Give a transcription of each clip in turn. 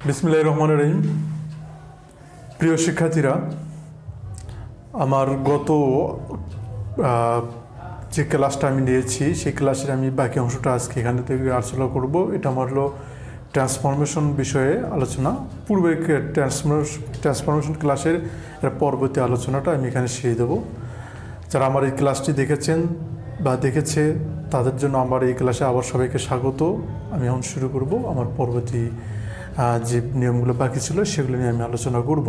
বিসমিল্লাহির রহমানির রহিম। প্রিয় শিক্ষার্থীরা, আমার গত যে ক্লাসটা আমি নিয়েছি সেই ক্লাসের আমি বাকি অংশটা আজকে এখানে থেকে আলোচনা করব। এটা আমার হলো ট্রান্সফরমেশন বিষয়ে আলোচনা। পূর্বের ট্রান্সফরমেশন ক্লাসের পরবর্তী আলোচনাটা আমি এখানে সেরে দেবো। যারা আমার এই ক্লাসটি দেখেছেন বা দেখেছে তাদের জন্য আমার এই ক্লাসে আবার সবাইকে স্বাগত। আমি এখন শুরু করব আমার পরবর্তী যে নিয়মগুলো বাকি ছিল সেগুলো নিয়ে আমি আলোচনা করব।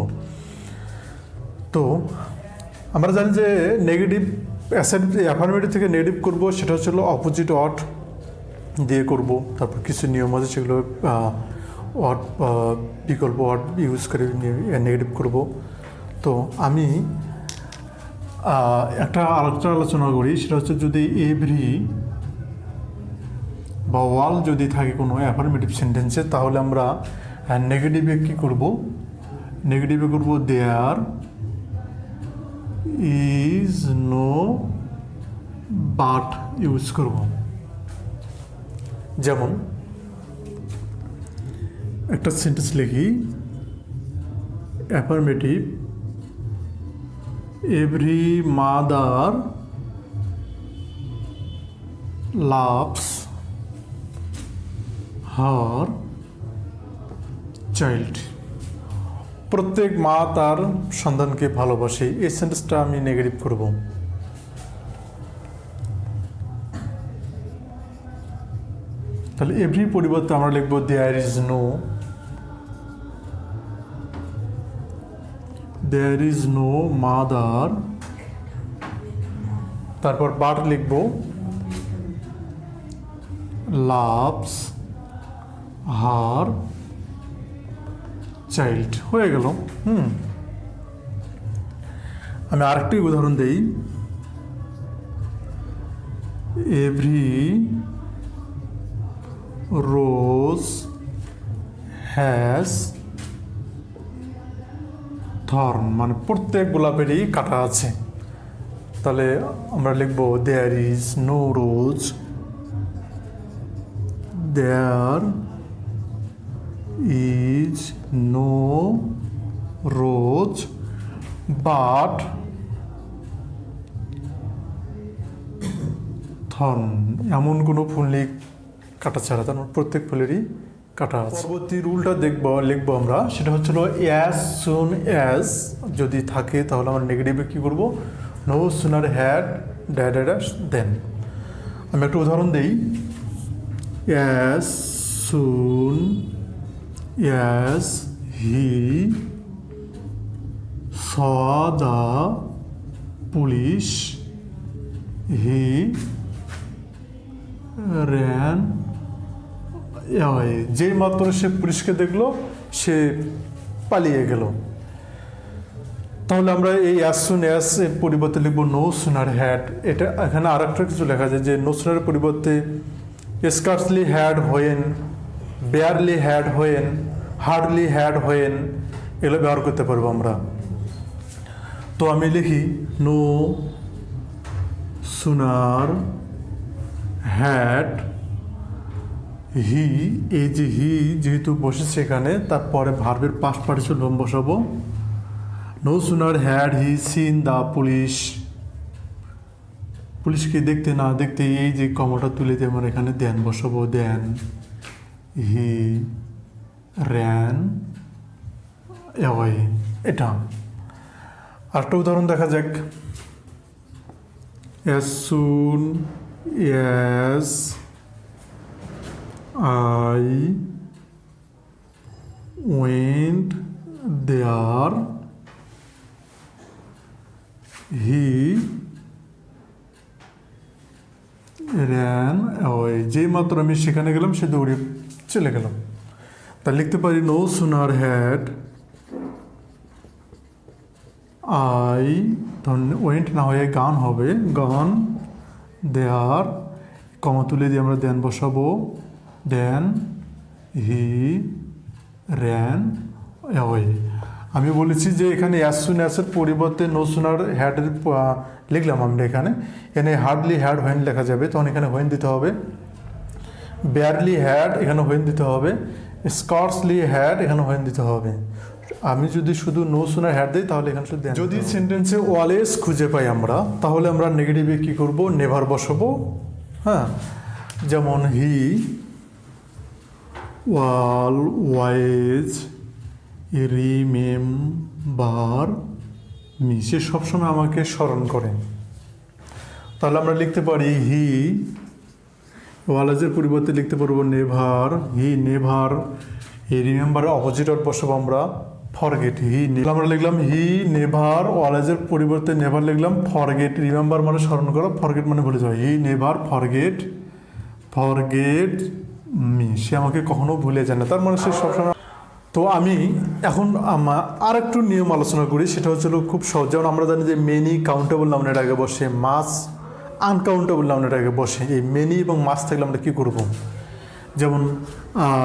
তো আমরা জানি যে নেগেটিভ অ্যাফার্মেটিভ থেকে নেগেটিভ করব, সেটা হচ্ছে অপোজিট ওয়ার্ড দিয়ে করব। তারপর কিছু নিয়ম আছে সেগুলো ওয়ার্ড বিকল্প ওয়ার্ড ইউজ করে নেগেটিভ করব। তো আমি একটা আলোচনা করি, সেটা হচ্ছে যদি এভরি বা ওয়াল যদি থাকে কোনো অ্যাফার্মেটিভ সেন্টেন্সে, তাহলে আমরা নেগেটিভে কী করব? নেগেটিভে করব there is no but use করব। যেমন একটা সেন্টেন্স লিখি, affirmative, every mother loves her child. প্রত্যেক মা তার সন্তানকে ভালোবাসে। এই সেন্টেন্সটা আমি নেগেটিভ করব। তাহলে এভরি পরিবর্তে আমরা লিখব দেয়ার ইজ নো মাদার। তারপর বাট লিখব লাভস হার চাইল্ড। হয়ে গেল। আমি আরেকটি উদাহরণ দেই, এভরি রোজ হ্যাজ থর্ন, মানে প্রত্যেক গোলাপেরই কাঁটা আছে। তাহলে আমরা লিখব there is no rose, there is no rose but thorn. এমন কোনো ফুল নেই কাটা ছাড়া, তার প্রত্যেক ফুলেরই কাটা আছে। পরবর্তী রুলটা লিখবো আমরা, সেটা হচ্ছিল অ্যাজ সুন অ্যাজ যদি থাকে তাহলে আমরা নেগেটিভে কী করবো? নো সুনার হ্যাড ড্যাড দেন। আমি একটা উদাহরণ দিই, as soon as he saw the police he ran away. যেই মাত্র সে পুলিশকে দেখলো সে পালিয়ে গেল। তাহলে আমরা এই অ্যাজ সুন অ্যাজ এর পরিবর্তে লিখবো নো সুনার হ্যাড। এটা এখানে আর একটা কিছু লেখা যায় যে নো সুনারের পরিবর্তে scarcely had when, barely had when, hardly had when এগুলো ব্যবহার করতে পারবো আমরা। তো আমি লিখি নো সুনার হ্যাড হি, এই যে হি যেহেতু বসেছে এখানে, তারপরে ভার্বের পাস্ট পার্টিসিপল বসাবো। No sooner had he seen the police, পুলিশকে দেখতে না দেখতে এই যে কমাটা তুলে দিয়ে আমরা এখানে দেন বসাবো। দেন হি র্যান অ্যাওয়ে। এটা আরেকটা উদাহরণ দেখা যাক, as soon as I went there he ran away। যেই মাত্র আমি সেখানে গেলাম সে দৌড়ে চলে গেলাম। তা লিখতে পারি no sooner had I, went না হয়ে গান হবে, গান দেয়ার, কমা তুলে দিয়ে আমরা দেন বসাবো। দেন হি র্যান অ্যাওয়ে। আমি বলেছি যে এখানে অ্যাজ সুন অ্যাজের পরিবর্তে নো সুনার হ্যাডের লিখলাম আমরা এখানে হার্ডলি হ্যাড হোয়েন লেখা যাবে, তখন এখানে হোয়েন দিতে হবে। বেয়ারলি হ্যাড, এখানে হোয়েন দিতে হবে। স্কার্সলি হ্যাড এখানে হোয়েন দিতে হবে। আমি যদি শুধু নো সুনার হ্যাড দিই তাহলে এখানে শুধু যদি সেন্টেন্সে ওয়ালেস খুঁজে পাই আমরা, তাহলে আমরা নেগেটিভে কি করব, নেভার বসাবো। হ্যাঁ, যেমন হি ওয়ালওয়েজ রিমেম্বার মি, সে সবসময় আমাকে স্মরণ করে। তাহলে আমরা লিখতে পারি হি ওয়ালেজের পরিবর্তে লিখতে পারবো নেভার, হি নেভার। এই রিমেম্বারের অপোজিট বসাবো আমরা ফরগেট। আমরা লিখলাম হি নেভার, ওয়ালেজের পরিবর্তে নেভার লিখলাম ফরগেট। রিমেম্বার মানে স্মরণ করা, ফরগেট মানে ভুলে যাওয়া। হি নেভার ফরগেট মি, সে আমাকে কখনো ভুলে যায় না, তার মানে সে সবসময়। তো আমি এখন আর একটু নিয়ম আলোচনা করি, সেটা হচ্ছিল খুব সহজ। যেমন আমরা জানি যে মেনি কাউন্টেবল নাউনের আগে বসে, মাস আনকাউন্টেবল নাউনের আগে বসে। এই মেনি এবং মাস থাকলে আমরা কী করব, যেমন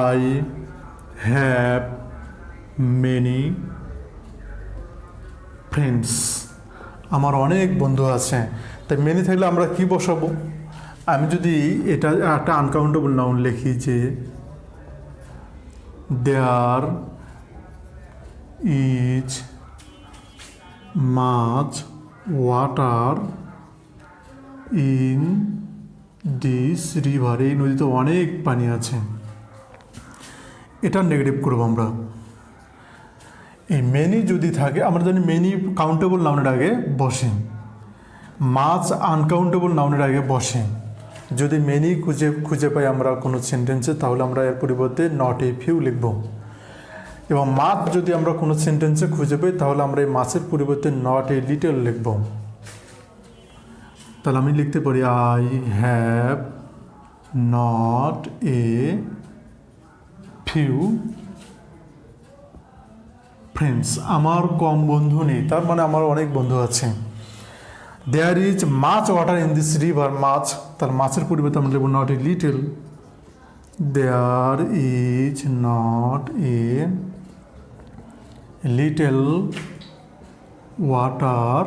আই হ্যাভ মেনি ফ্রেন্ডস, আমার অনেক বন্ধু আছে। তাই মেনি থাকলে আমরা কি বসাবো, আমি যদি এটা একটা আনকাউন্টেবল নাউন লিখি যে there is much water in this river, এই নদীতে অনেক পানি আছে, এটা নেগেটিভ করবো আমরা। এই মেনি যদি থাকে, আমরা জানি মেনি কাউন্টেবল নাউনের আগে বসে, মাছ আনকাউন্টেবল নাউনের আগে বসে। যদি মেনি খুঁজে পাই আমরা কোনো সেন্টেন্সে, তাহলে আমরা এর পরিবর্তে নট এ ফিউ লিখব। এবং মাছ যদি আমরা কোনো সেন্টেন্সে খুঁজে পাই, তাহলে আমরা এই মাছের পরিবর্তে নট এ লিটল লিখব। তাহলে আমি লিখতে পারি I have not a few friends, আমার কম বন্ধু নেই, তার মানে আমার অনেক বন্ধু আছে। There is much water in this river, মাছ, তার মাছের পরিবর্তে আমরা লিখব not a little. There is not a little water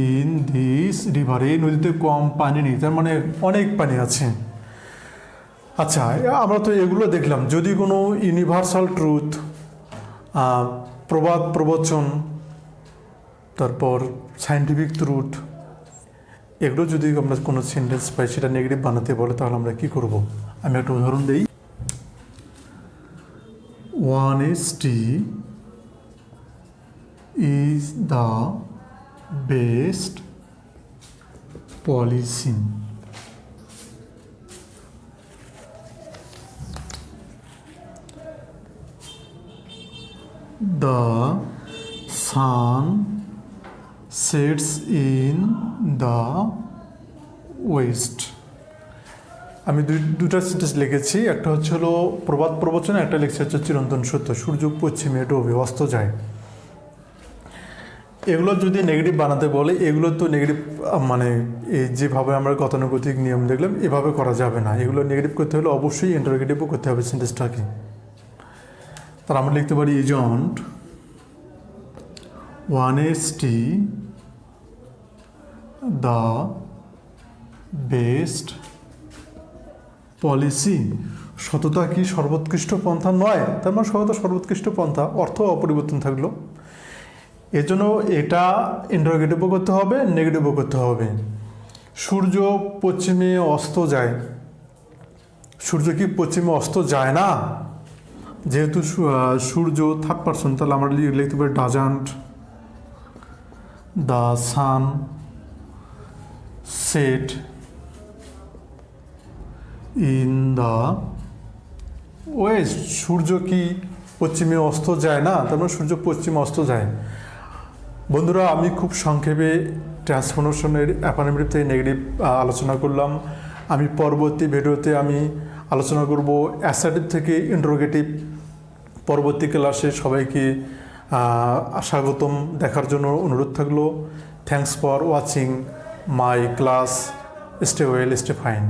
in this river, এই নদীতে কম পানি নেই, তার মানে অনেক পানি আছে। আচ্ছা, আমরা তো এগুলো দেখলাম। যদি কোনো ইউনিভার্সাল ট্রুথ, প্রবাদ প্রবচন, তারপর সায়েন্টিফিক ট্রুথ, এগুলো যদি আমরা কোনো সেন্টেন্স পাই সেটা নেগেটিভ বানাতে বলে, তাহলে আমরা কি করব, আমি একটা উদাহরণ দিই। Honesty is the best policy, the sun sets in the west। আমি দুটা সেন্টেন্স লিখেছি, একটা হচ্ছে হলো প্রবাদ প্রবচন, একটা লিখছে হচ্ছে চিরন্তন সত্য, সূর্য পশ্চিমে ডোবে অস্ত যায়। এগুলো যদি নেগেটিভ বানাতে বলে, এগুলো তো নেগেটিভ মানে এই যেভাবে আমরা গতানুগতিক নিয়ম দেখলাম এভাবে করা যাবে না। এগুলো নেগেটিভ করতে হলে অবশ্যই ইন্টারোগেটিভও করতে হবে সেন্টেন্সটাকে। তার আমরা লিখতে পারি isn't honesty the best policy, সততা কি সর্বোৎকৃষ্ট পন্থা নয়, তার মানে সততা সর্বোৎকৃষ্ট পন্থা, অর্থ অপরিবর্তন থাকলো। এর জন্য এটা ইন্টারোগেটিভও করতে হবে, নেগেটিভও করতে হবে। সূর্য পশ্চিমে অস্ত যায়, সূর্য কি পশ্চিমে অস্ত যায় না? যেহেতু সূর্য থার্ড পারসন, তাহলে আমরা লিখতে পারি doesn't the sun set in the west, সূর্য কি পশ্চিমে অস্ত যায় না, তার মানে সূর্য পশ্চিমে অস্ত যায়। বন্ধুরা, আমি খুব সংক্ষেপে ট্রান্সফরমেশনের অ্যাফার্মেটিভ থেকে নেগেটিভ আলোচনা করলাম। আমি পরবর্তী ভিডিওতে আমি আলোচনা করব অ্যাসার্টিভ থেকে ইন্টারোগেটিভ। পরবর্তী ক্লাসে সবাইকে স্বাগতম, দেখার জন্য অনুরোধ থাকলো। Thanks for watching my class. Stay well, stay fine.